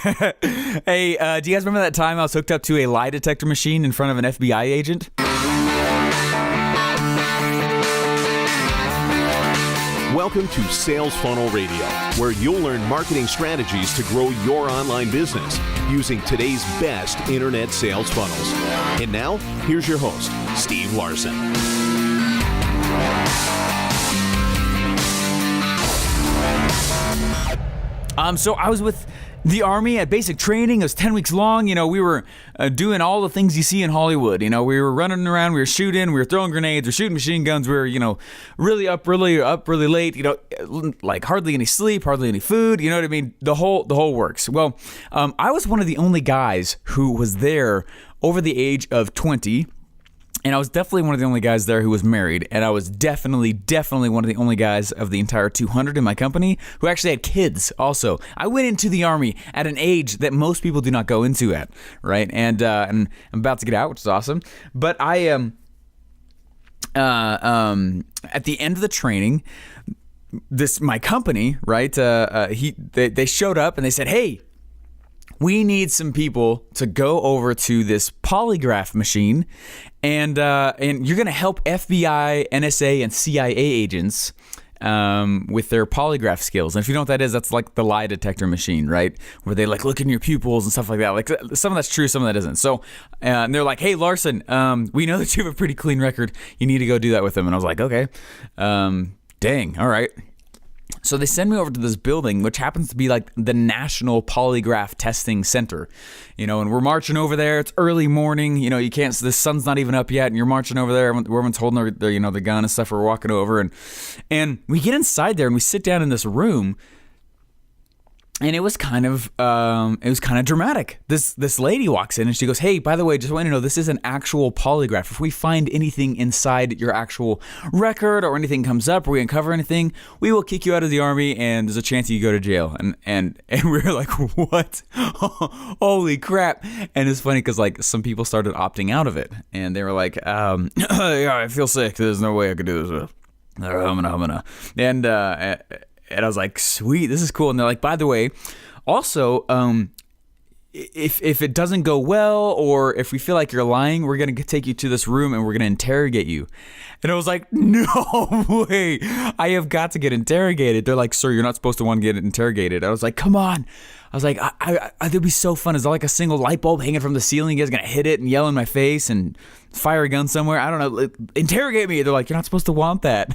Hey, do you guys remember that time I was hooked up to a lie detector machine in front of an FBI agent? Welcome to Sales Funnel Radio, where you'll learn marketing strategies to grow your online business using today's best internet sales funnels. And now, here's your host, Steve Larsen. So I was with the Army at basic training. It was 10 weeks long. You know, we were doing all the things you see in Hollywood. You know, we were running around, we were shooting, we were throwing grenades, we were shooting machine guns. We were, really up really late. Like hardly any sleep, hardly any food. You know what I mean? The whole works. Well, I was one of the only guys who was there over the age of 20. And I was definitely one of the only guys there who was married. And I was definitely one of the only guys of the entire 200 in my company who actually had kids also. I went into the Army at an age that most people do not go into at, right? And I'm about to get out, which is awesome. But I am, at the end of the training, my company, right, they showed up and they said, hey, we need some people to go over to this polygraph machine, and you're going to help FBI, NSA, and CIA agents with their polygraph skills. And if you know what that is, that's like the lie detector machine, right? Where they like look in your pupils and stuff like that. Like some of that's true, some of that isn't. So and they're like, hey, Larsen, we know that you have a pretty clean record. You need to go do that with them. And I was like, okay, dang, all right. So they send me over to this building, which happens to be like the National Polygraph Testing Center, and we're marching over there. It's early morning, you can't, the sun's not even up yet, and you're marching over there. Everyone's holding their the gun and stuff. We're walking over, and we get inside there and we sit down in this room. And it was kind of dramatic. This lady walks in and she goes, hey, by the way, just want you to know, this is an actual polygraph. If we find anything inside your actual record or anything comes up or we uncover anything, we will kick you out of the Army and there's a chance you go to jail. And we were like, what? Holy crap. And it's funny because like some people started opting out of it and they were like, yeah, I feel sick. There's no way I could do this. I'm gonna. And I was like, sweet, this is cool. And they're like, by the way, also, if it doesn't go well or if we feel like you're lying, we're going to take you to this room and we're going to interrogate you. And I was like, no way. I have got to get interrogated. They're like, sir, you're not supposed to want to get interrogated. I was like, come on. I was like, it'd be so fun. Is there like a single light bulb hanging from the ceiling? You guys going to hit it and yell in my face and fire a gun somewhere? I don't know. Interrogate me. They're like, you're not supposed to want that.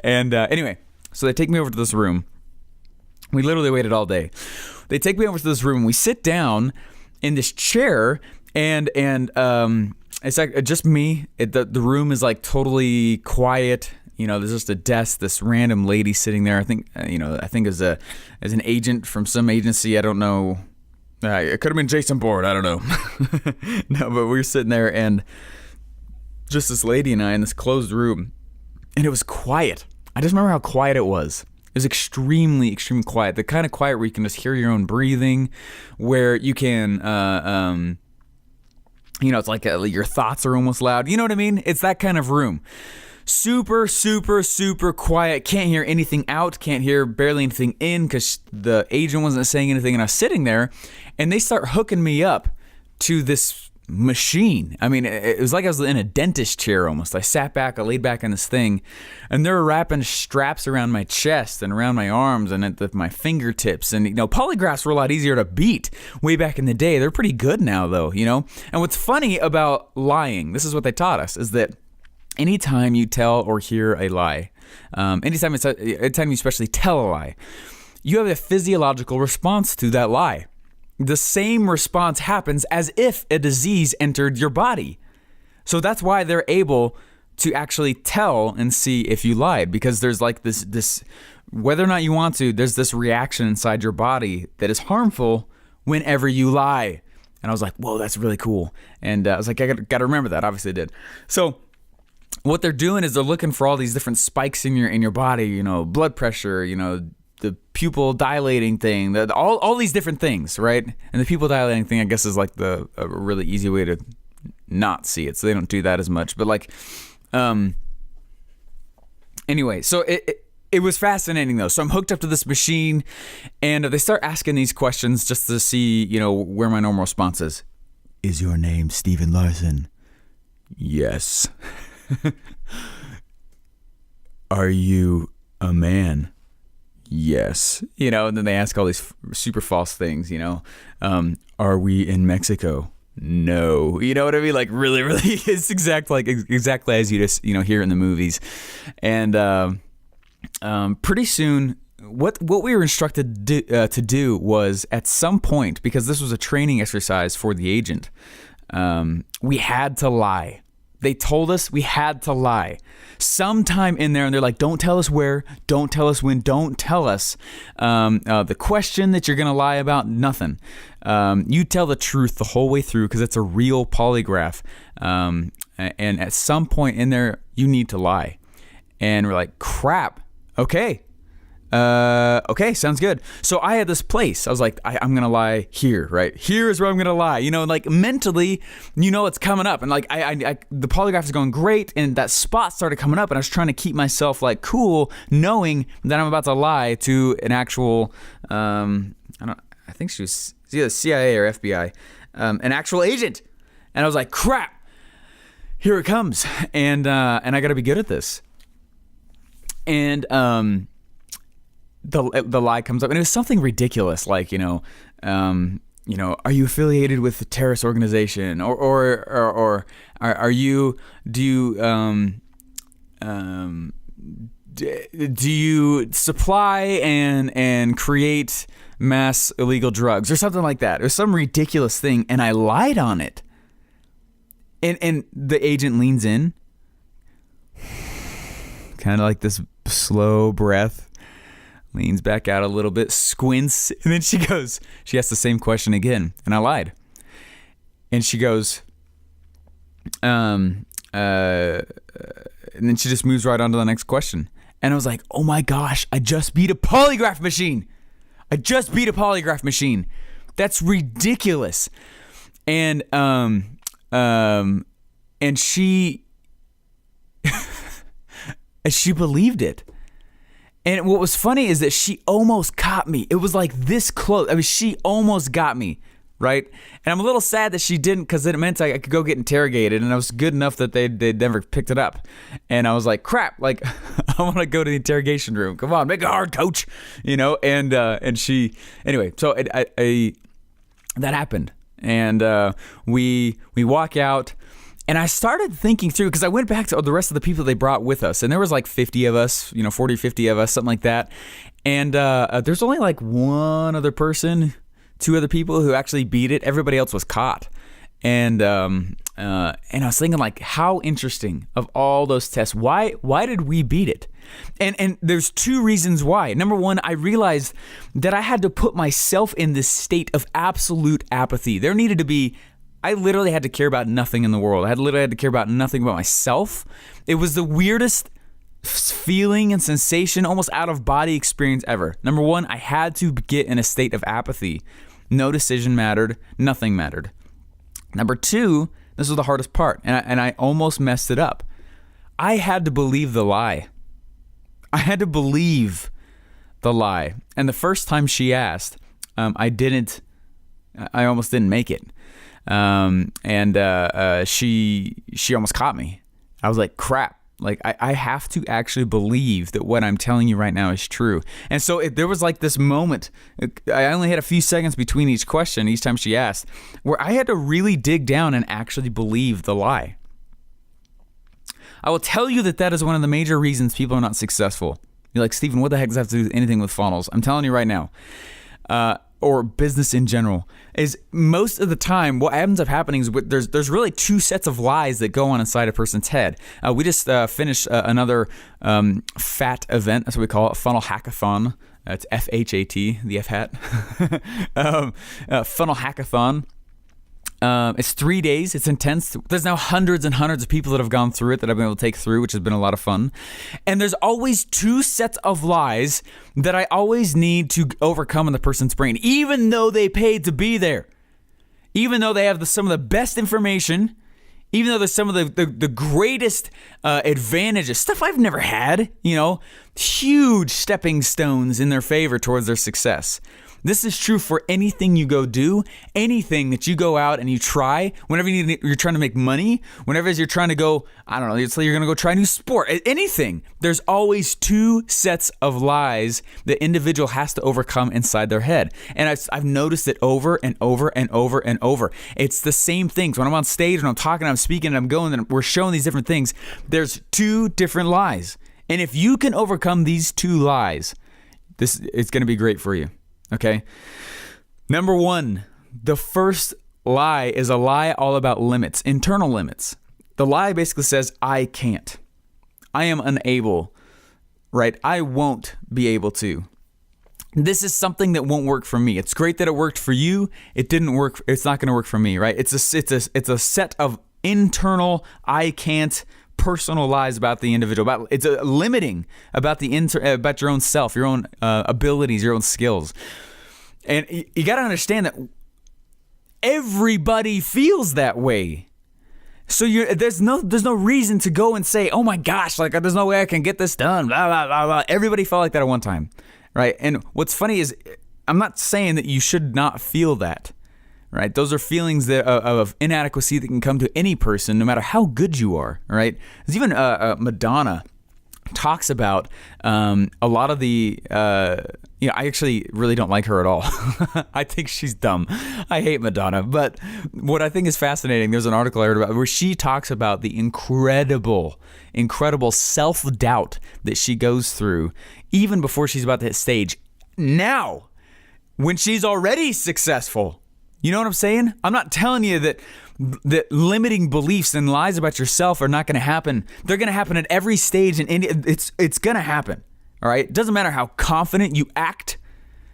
And anyway. So they take me over to this room. We literally waited all day. They take me over to this room. We sit down in this chair, and it's like just me. The room is like totally quiet. There's just a desk. This random lady sitting there. I think as an agent from some agency. I don't know. It could have been Jason Bourne. I don't know. No, but we were sitting there, and just this lady and I in this closed room, and it was quiet. I just remember how quiet it was. It was extremely quiet. The kind of quiet where you can just hear your own breathing, where you can, it's like your thoughts are almost loud. You know what I mean? It's that kind of room. Super quiet. Can't hear anything out. Can't hear barely anything in because the agent wasn't saying anything. And I was sitting there, and they start hooking me up to this machine. I mean, it was like I was in a dentist chair almost. I sat back, I laid back on this thing, and they were wrapping straps around my chest and around my arms and at my fingertips. And, polygraphs were a lot easier to beat way back in the day. They're pretty good now, though, And what's funny about lying, this is what they taught us, is that anytime you tell or hear a lie, anytime you especially tell a lie, you have a physiological response to that lie. The same response happens as if a disease entered your body. So that's why they're able to actually tell and see if you lied, because there's like this whether or not you want to, there's this reaction inside your body that is harmful whenever you lie. And I was like, whoa, that's really cool. And I was like, I got to remember that. Obviously I did. So what they're doing is they're looking for all these different spikes in your body, blood pressure, the pupil dilating thing, all these different things, right? And the pupil dilating thing, I guess, is like a really easy way to not see it, so they don't do that as much. But like, anyway, so It was fascinating though. So I'm hooked up to this machine, and they start asking these questions just to see, where my normal response is. Is your name Stephen Larsen? Yes. Are you a man? Yes. And then they ask all these super false things, are we in Mexico? No. You know what I mean? Like really, really, it's exactly as you just, hear in the movies. And, pretty soon, what we were instructed to do was at some point, because this was a training exercise for the agent, we had to lie. They told us we had to lie sometime in there, and they're like, don't tell us where, don't tell us when, don't tell us the question that you're going to lie about, nothing. You tell the truth the whole way through because it's a real polygraph. And at some point in there, you need to lie. And we're like, crap. Okay. Okay, sounds good. So I had this place. I was like, I'm going to lie here, right? Here is where I'm going to lie. Like mentally, it's coming up. And like, the polygraph is going great. And that spot started coming up. And I was trying to keep myself like cool, knowing that I'm about to lie to an actual, I think she was either CIA or FBI, an actual agent. And I was like, crap, here it comes. And I got to be good at this. And, the lie comes up, and it was something ridiculous, like are you affiliated with a terrorist organization, or are you do you supply and create mass illegal drugs or something like that? It was some ridiculous thing, and I lied on it. And the agent leans in, kind of like this slow breath. Leans back out a little bit, squints, and then she asks the same question again, and I lied. And she goes, and then she just moves right on to the next question. And I was like, oh my gosh, I just beat a polygraph machine. That's ridiculous. And she believed it. And what was funny is that she almost caught me. It was like this close. I mean, she almost got me, right? And I'm a little sad that she didn't, because it meant I could go get interrogated, and I was good enough that they never picked it up. And I was like, crap, like, I want to go to the interrogation room. Come on, make it hard, coach. And she, anyway, so that happened. And we walk out. And I started thinking through, because I went back to the rest of the people they brought with us. And there was like 50 of us, 40, 50 of us, something like that. And there's only like one other person, two other people who actually beat it. Everybody else was caught. And I was thinking, like, how interesting of all those tests. Why did we beat it? And there's two reasons why. Number one, I realized that I had to put myself in this state of absolute apathy. There needed to be, I literally had to care about nothing in the world. I literally had to care about nothing about myself. It was the weirdest feeling and sensation, almost out of body experience ever. Number one, I had to get in a state of apathy. No decision mattered. Nothing mattered. Number two, this was the hardest part, and I almost messed it up. I had to believe the lie. I had to believe the lie. And the first time she asked, I almost didn't make it. She almost caught me. I was like, crap. Like, I have to actually believe that what I'm telling you right now is true. And so there was like this moment, I only had a few seconds between each question, each time she asked, where I had to really dig down and actually believe the lie. I will tell you that is one of the major reasons people are not successful. You're like, Stephen, what the heck does that have to do with anything with funnels? I'm telling you right now. Or business in general, is most of the time what ends up happening is there's really two sets of lies that go on inside a person's head. We just finished another FAT event, that's what we call it, Funnel Hackathon. It's FHAT, the F hat. Funnel Hackathon. It's 3 days. It's intense. There's now hundreds and hundreds of people that have gone through it that I've been able to take through, which has been a lot of fun. And there's always two sets of lies that I always need to overcome in the person's brain, even though they paid to be there, even though they have some of the best information, Even though there's some of the greatest advantages, stuff I've never had, huge stepping stones in their favor towards their success. This is true for anything you go do, anything that you go out and you try, whenever you're trying to make money, whenever you're trying to go, I don't know, let's say you're going to go try a new sport, anything. There's always two sets of lies the individual has to overcome inside their head. And I've noticed it over and over and over and over. It's the same things. When I'm on stage and I'm talking, I'm speaking, and I'm going, and we're showing these different things, there's two different lies. And if you can overcome these two lies, it's going to be great for you. Okay. Number one, the first lie is a lie all about limits, internal limits. The lie basically says, I can't. I am unable, right? I won't be able to. This is something that won't work for me. It's great that it worked for you. It didn't work. It's not going to work for me, right? It's a set of internal, I can't, personal lies about the individual. It's a limiting about about your own self, your own abilities, your own skills. And you got to understand that everybody feels that way. So there's no reason to go and say, oh my gosh, like there's no way I can get this done. Blah, blah, blah, blah. Everybody felt like that at one time, right? And what's funny is I'm not saying that you should not feel that. Right, those are feelings of inadequacy that can come to any person, no matter how good you are. Right, there's even Madonna talks about a lot of the. I actually really don't like her at all. I think she's dumb. I hate Madonna. But what I think is fascinating, there's an article I heard about where she talks about the incredible self-doubt that she goes through even before she's about to hit stage. Now, when she's already successful. You know what I'm saying? I'm not telling you that limiting beliefs and lies about yourself are not going to happen. They're going to happen at every stage, and it's going to happen. All right? It doesn't matter how confident you act.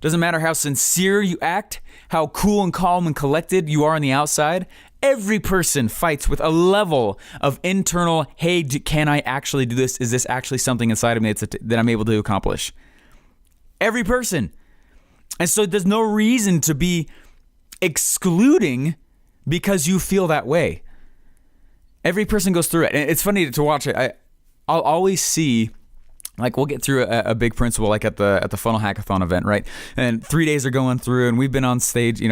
Doesn't matter how sincere you act, how cool and calm and collected you are on the outside. Every person fights with a level of internal, hey, can I actually do this? Is this actually something inside of me that I'm able to accomplish? Every person. And so there's no reason to be excluding because you feel that way. Every person goes through it. And it's funny to watch it. I'll always see, like we'll get through a big principle like at the Funnel Hackathon event, right? And 3 days are going through and we've been on stage, we've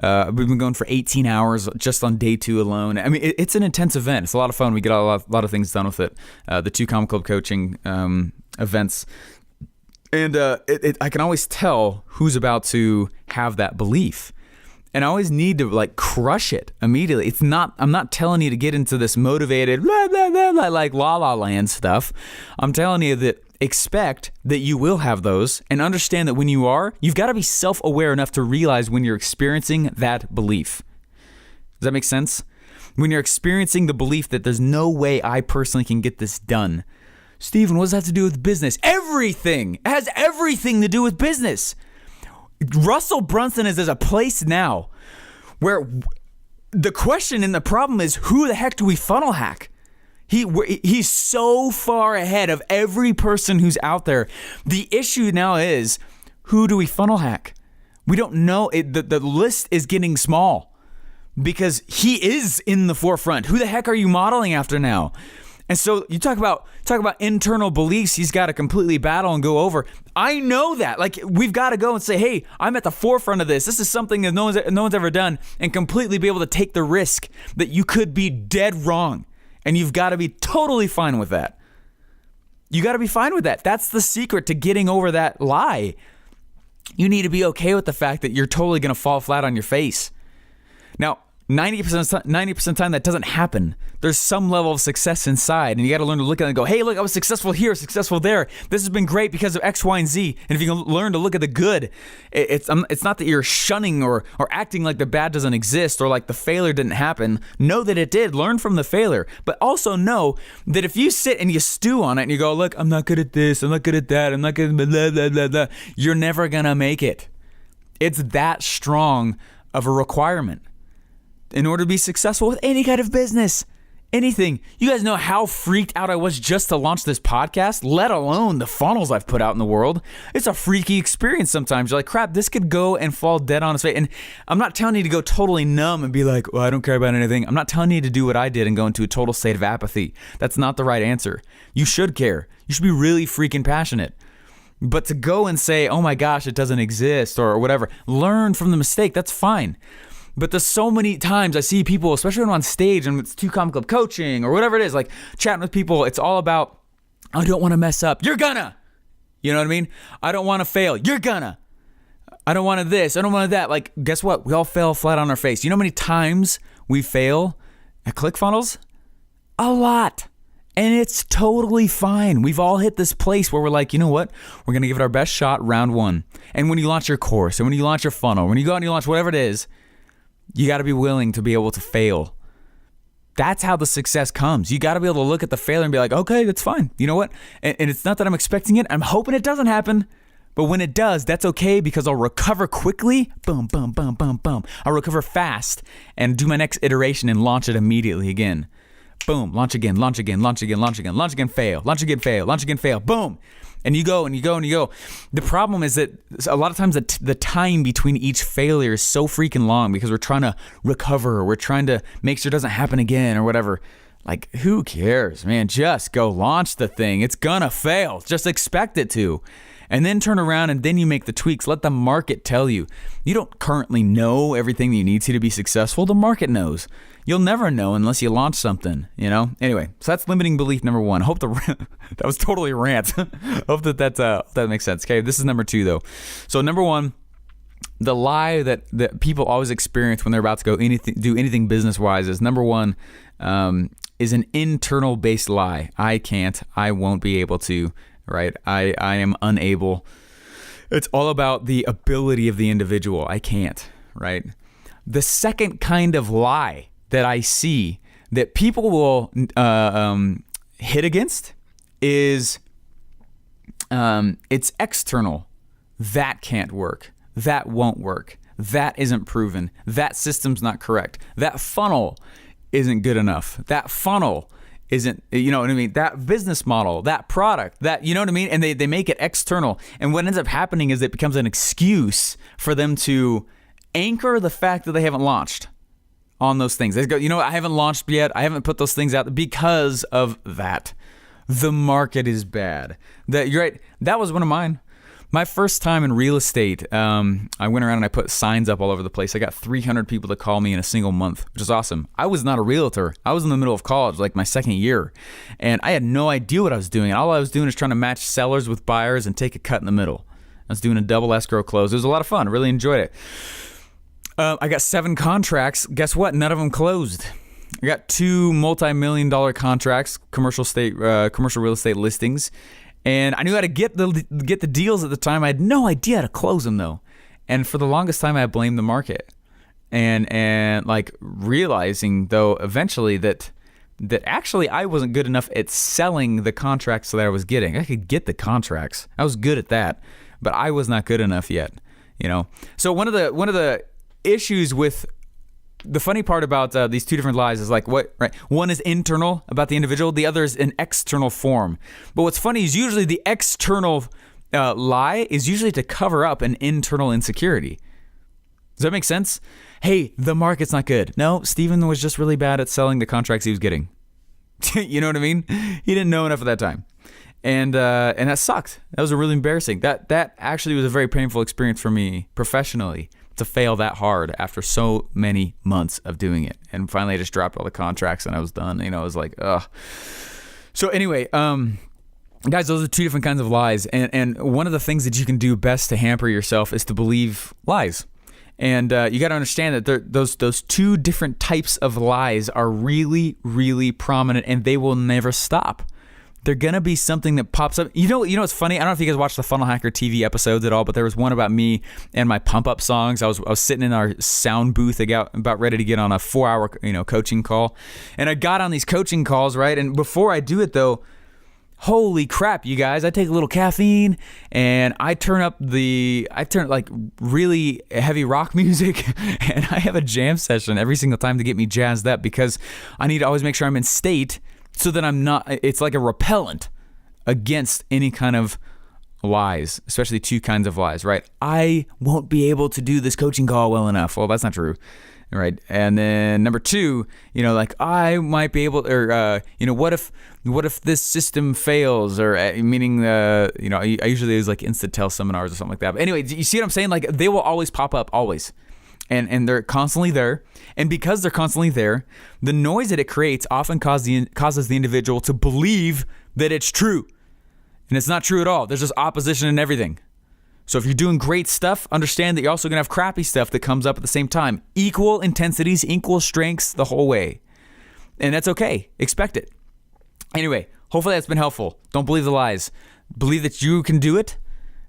been going for 18 hours just on day 2 alone. I mean, it's an intense event. It's a lot of fun. We get a lot of things done with it. The 2 Common Club coaching events. And I can always tell who's about to have that belief. And I always need to crush it immediately. I'm not telling you to get into this motivated, blah, blah, blah, blah, like la la land stuff. I'm telling you that expect that you will have those and understand that when you've got to be self-aware enough to realize when you're experiencing that belief. Does that make sense? When you're experiencing the belief that there's no way I personally can get this done. Stephen, what does that have to do with business? Everything. It has everything to do with business. Russell Brunson is a place now where the question and the problem is, who the heck do we funnel hack? He's so far ahead of every person who's out there. The issue now is, who do we funnel hack? We don't know. The list is getting small because he is in the forefront. Who the heck are you modeling after now? And so you talk about internal beliefs he's got to completely battle and go over. I know that. We've got to go and say, hey, I'm at the forefront of this. This is something that no one's ever done, and completely be able to take the risk that you could be dead wrong. And you've got to be totally fine with that. You got to be fine with that. That's the secret to getting over that lie. You need to be okay with the fact that you're totally going to fall flat on your face. Now, 90% of the time that doesn't happen. There's some level of success inside, and you got to learn to look at it and go, hey, look, I was successful here, successful there. This has been great because of X, Y, and Z. And if you can learn to look at the good, it's not that you're shunning or acting like the bad doesn't exist or like the failure didn't happen. Know that it did. Learn from the failure. But also know that if you sit and you stew on it and you go, look, I'm not good at this, I'm not good at that, I'm not good at blah, blah, blah, blah, you're never going to make it. It's that strong of a requirement. In order to be successful with any kind of business, anything. You guys know how freaked out I was just to launch this podcast, let alone the funnels I've put out in the world. It's a freaky experience sometimes. You're like, crap, this could go and fall dead on its face. And I'm not telling you to go totally numb and be like, well, I don't care about anything. I'm not telling you to do what I did and go into a total state of apathy. That's not the right answer. You should care. You should be really freaking passionate. But to go and say, oh my gosh, it doesn't exist or whatever, learn from the mistake. That's fine. But there's so many times I see people, especially when I'm on stage and it's 2 Comedy Club coaching or whatever it is, like chatting with people, it's all about, I don't want to mess up. You're gonna. You know what I mean? I don't want to fail. You're gonna. I don't want to this. I don't want that. Like, guess what? We all fail flat on our face. You know how many times we fail at ClickFunnels? A lot. And it's totally fine. We've all hit this place where we're like, you know what? We're going to give it our best shot round 1. And when you launch your course, and when you launch your funnel, when you go out and you launch whatever it is, you got to be willing to be able to fail. That's how the success comes. You got to be able to look at the failure and be like, okay, that's fine. You know what? And it's not that I'm expecting it. I'm hoping it doesn't happen. But when it does, that's okay because I'll recover quickly. Boom, boom, boom, boom, boom. I'll recover fast and do my next iteration and launch it immediately again. Boom, launch again, launch again, launch again, launch again, launch again, fail, launch again, fail, launch again, fail. Boom. And you go and you go and you go. The problem is that a lot of times the time between each failure is so freaking long because we're trying to recover. We're trying to make sure it doesn't happen again or whatever. Like, who cares, man? Just go launch the thing. It's gonna fail. Just expect it to. And then turn around and then you make the tweaks. Let the market tell you. You don't currently know everything that you need to be successful. The market knows. You'll never know unless you launch something, you know? Anyway, so that's limiting belief number 1. Hope that was totally a rant. Hope that makes sense. Okay, this is number 2 though. So number 1, the lie that people always experience when they're about to go do anything business-wise is number 1 is an internal based lie. I can't, I won't be able to, right? I am unable. It's all about the ability of the individual. I can't, right? The second kind of lie that I see that people will hit against is it's external. That can't work. That won't work. That isn't proven. That system's not correct. That funnel isn't good enough. That funnel isn't, you know what I mean? That business model, that product, that, you know what I mean? And they make it external. And what ends up happening is it becomes an excuse for them to anchor the fact that they haven't launched on those things. They go, you know what? I haven't launched yet. I haven't put those things out because of that. The market is bad. That, you're right. That was one of mine. My first time in real estate, I went around and I put signs up all over the place. I got 300 people to call me in a single month, which is awesome. I was not a realtor. I was in the middle of college, like my second year, and I had no idea what I was doing. All I was doing is trying to match sellers with buyers and take a cut in the middle. I was doing a double escrow close. It was a lot of fun. I really enjoyed it. I got 7 contracts. Guess what? None of them closed. I got 2 multi-million-dollar contracts, commercial real estate listings. And I knew how to get the deals at the time. I had no idea how to close them though. And for the longest time, I blamed the market. And like realizing though eventually that actually I wasn't good enough at selling the contracts that I was getting. I could get the contracts. I was good at that, but I was not good enough yet. You know. So one of the issues with the funny part about these 2 different lies is like what, right? One is internal about the individual. The other is an external form. But what's funny is usually the external lie is usually to cover up an internal insecurity. Does that make sense? Hey, the market's not good. No, Steven was just really bad at selling the contracts he was getting. You know what I mean? He didn't know enough at that time. And that sucked. That was really embarrassing. That actually was a very painful experience for me professionally, to fail that hard after so many months of doing it. And finally I just dropped all the contracts and I was done. You know, I was like, ugh. So anyway, guys, those are 2 different kinds of lies. And one of the things that you can do best to hamper yourself is to believe lies. And you got to understand that those 2 different types of lies are really, really prominent and they will never stop. They're going to be something that pops up. You know what's funny? I don't know if you guys watch the Funnel Hacker TV episodes at all, but there was one about me and my pump up songs. I was sitting in our sound booth about ready to get on a 4-hour coaching call. And I got on these coaching calls, right? And before I do it though, Holy crap, you guys. I take a little caffeine and I turn like really heavy rock music and I have a jam session every single time to get me jazzed up because I need to always make sure I'm in state so that I'm not, it's like a repellent against any kind of lies, especially two kinds of lies, right? I won't be able to do this coaching call well enough. Well, that's not true. Right. And then number two, like I might be able, or, what if this system fails, or meaning, I usually use like Insta-Tel seminars or something like that. But anyway, you see what I'm saying? Like they will always pop up, always. And they're constantly there. And because they're constantly there, the noise that it creates often causes the individual to believe that it's true. And it's not true at all. There's just opposition in everything. So if you're doing great stuff, understand that you're also going to have crappy stuff that comes up at the same time. Equal intensities, equal strengths the whole way. And that's okay. Expect it. Anyway, hopefully that's been helpful. Don't believe the lies. Believe that you can do it,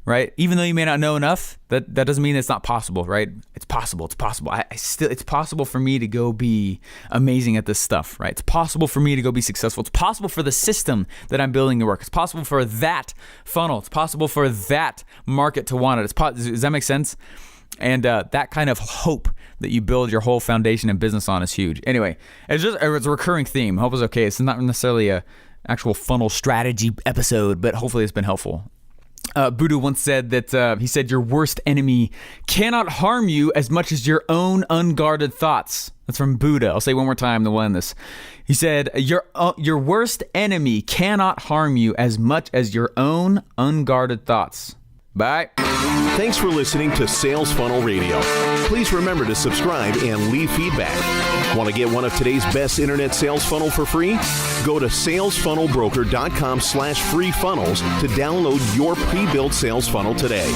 right? Even though you may not know enough, that doesn't mean it's not possible, right? It's possible. It's possible. It's possible for me to go be amazing at this stuff, right? It's possible for me to go be successful. It's possible for the system that I'm building to work. It's possible for that funnel. It's possible for that market to want it. Does that make sense? And that kind of hope that you build your whole foundation and business on is huge. Anyway, it's a recurring theme. Hope it's okay. It's not necessarily a actual funnel strategy episode, but hopefully it's been helpful. Buddha once said that, he said, your worst enemy cannot harm you as much as your own unguarded thoughts. That's from Buddha. I'll say it one more time to end this. He said, your worst enemy cannot harm you as much as your own unguarded thoughts. Bye. Thanks for listening to Sales Funnel Radio. Please remember to subscribe and leave feedback. Want to get one of today's best internet sales funnel for free? Go to salesfunnelbroker.com/free funnels to download your pre-built sales funnel today.